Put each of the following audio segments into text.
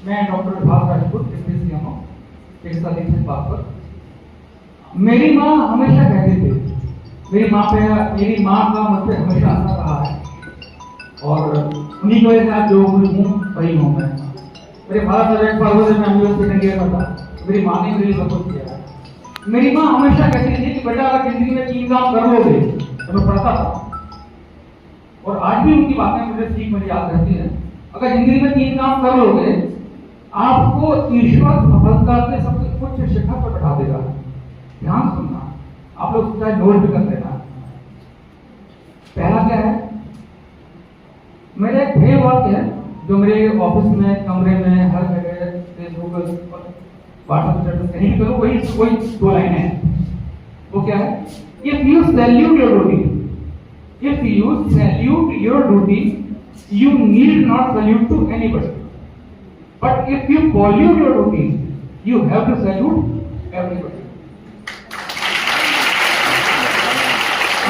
मैं डॉक्टर विभाग राजपूत CMO चिकित्सा दीक्षित बागपत। मेरी माँ हमेशा कहती थी, मेरी माँ का मुझ पे हमेशा असर रहा है और उन्हीं की वजह से आज जो कुछ हूँ वही हूँ मैं। मेरे भारत में मैं सेकंड ईयर में था, मेरी माँ ने मेरे लिए सब कुछ किया है। मेरी माँ हमेशा कहती थी कि बेटा अगर जिंदगी में 3 काम कर लोगे, तो मैं पढ़ता था और आज भी उनकी बातें मुझे ठीक मुझे याद रहती है। अगर जिंदगी में 3 काम कर लोगे, आपको ईश्वर सफलता के सबसे उच्च शिखर पर बैठा देगा। ध्यान सुनना, आप लोग चाहे नोट भी कर लेना। पहला क्या है, मेरे एक ध्येय वाक्य है जो मेरे ऑफिस में, कमरे में, हर जगह, फेसबुक, व्हाट्सएप, कहीं भी करो, वही 2 लाइनें हैं। वो क्या है, if you salute your duty, if you salute your duty, you need not salute to anybody. But if you pollute your duty, you have to salute everybody.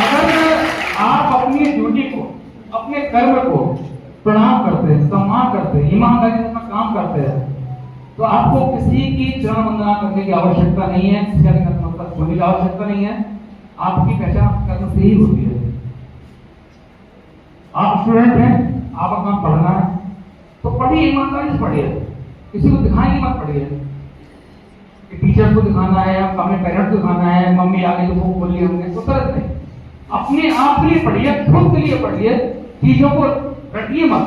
अगर आप अपनी ड्यूटी को, अपने कर्म को प्रणाम करते हैं, सम्मान करते हैं, ईमानदारी से अपना काम करते हैं, तो आपको किसी की चरण वंदना करने की आवश्यकता नहीं है, किसी का नतमस्तक होने की आवश्यकता नहीं है। आपकी पहचान कर्म से ही होती है। आप स्टूडेंट हैं, आपका काम पढ़ना है, तो पढ़िए, ईमानदारी से पढ़िए, किसी को दिखाने की मत पढ़िए कि टीचर को दिखाना है, अपने पेरेंट्स को दिखाना है, मम्मी आगे तो वो बोल लिए होंगे, तो तरह नहीं। अपने आप के लिए पढ़िए, खुद के लिए पढ़िए, चीजों को रटिए मत,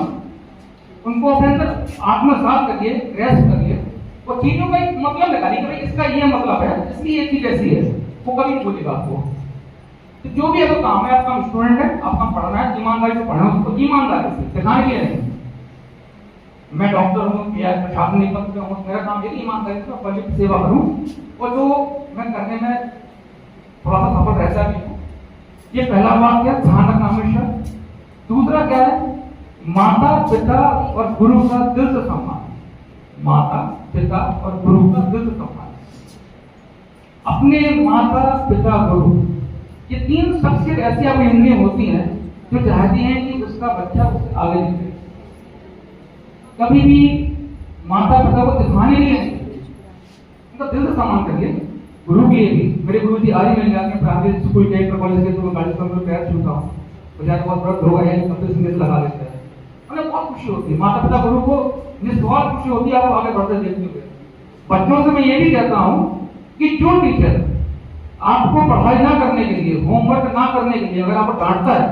उनको अपने अंदर आत्मसात करिए, रेस्ट करिए और चीजों का एक मतलब निकालिए कि भाई इसका ये मतलब है, इसकी ये चीज ऐसी है, वो कभी नहीं बोलेगा आपको। तो जो भी अगर काम है, आपका स्टूडेंट है, आपका पढ़ना है, ईमानदारी से पढ़ना, उसको ईमानदारी से दिखाने के लिए नहीं। मैं डॉक्टर हूँ या प्रशासनिक पद पे हूँ, मेरा काम ये ईमानदारी से पब्लिक की सेवा करूँ और जो मैं करने में थोड़ा सा सफल रहता भी हूँ। ये पहला वाक्य ध्यान रखना हमेशा। दूसरा क्या है, माता पिता और गुरु का दिल से सम्मान। माता पिता और गुरु का दिल से सम्मान। अपने माता पिता गुरु, ये 3 शख्सियत ऐसी आपकी जिंदगी में होती हैं जो चाहती हैं कि उसका बच्चा उससे आगे निकले। कभी भी माता पिता को दिखाने के लिए उनका दिल से सम्मान करिए। गुरु के लिए भी, मेरे गुरु जी आज ही मिल जाते हैं, प्राइमरी स्कूल के, कॉलेज के, तो गाड़ी पर पैर छूता हूँ, बजाय बहुत बड़ा लोग है, अपने सिंगल लगा लेते हैं, उन्हें बहुत खुशी होती है। माता पिता गुरु को निस्वार्थ खुशी होती है, आप आगे बढ़ते देखते हुए। बच्चों से मैं ये भी कहता हूँ कि जो टीचर आपको पढ़ाई ना करने के लिए, होमवर्क ना करने के लिए अगर आपको डांटता है,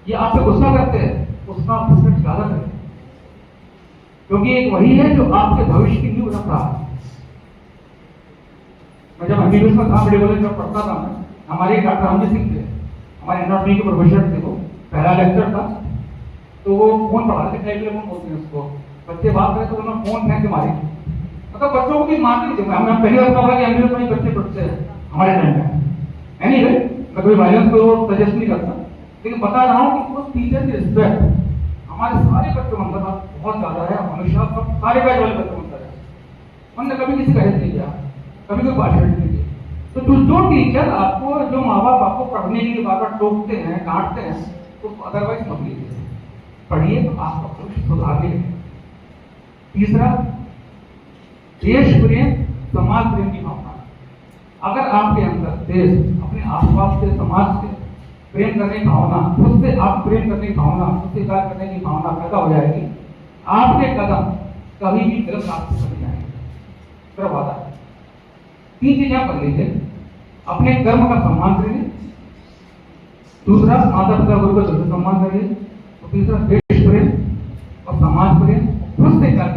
ये आपसे गुस्सा करते हैं, उसका रिस्पेक्ट ज्यादा करें, क्योंकि एक वही है जो आपके भविष्य की नींव रख रहा है। मैं जब MBBS में था, मेडिकल कॉलेज में पढ़ता था, मैं हमारे डॉक्टर रामजी सिंह थे, हमारे एनाटॉमी के प्रोफेसर थे, वो पहला लेक्चर था, तो वो फोन पढ़ाते थे, टेलीफोन बोलते हैं उसको, बच्चे बात करें तो उन्होंने फोन फेंक के मारे, मतलब बच्चों को भी मारते थे। हम पहली बार कहा कि MBBS में बच्चे पढ़ते हैं हमारे टाइम में। एनीवे, मैं कोई वायलेंस को सजेस्ट नहीं करता, लेकिन बता रहा हूँ कि उस टीचर की रिस्पेक्ट हमारे सारे बच्चों के अंदर बहुत ज्यादा है, हमेशा सब सारे बैच वाले बच्चों के अंदर है। उन्होंने कभी किसी का हेल्प नहीं किया, कभी कोई भाषण नहीं दिया। तो जो टीचर आपको, जो माँ बाप आपको पढ़ने के लिए बार बार टोकते हैं, डांटते हैं, तो अदरवाइज मत लीजिए, पढ़िए, आपका भविष्य सुधार लीजिए। तीसरा, देश प्रेम, समाज प्रेम की भावना। अगर आपके अंदर देश, अपने आसपास के समाज से प्रेम करने की भावना, खुद से आप प्रेम करने की भावना, खुद से प्यार करने की भावना पैदा हो जाएगी, आपके कदम कभी भी गलत रास्ते पर नहीं आएंगे, मेरा वादा है। 3 चीजें आप कर लीजिए, अपने कर्म का सम्मान करिए, दूसरा माता पिता गुरु का सम्मान करिए, और तीसरा देश प्रेम और समाज प्रेम, खुद से प्यार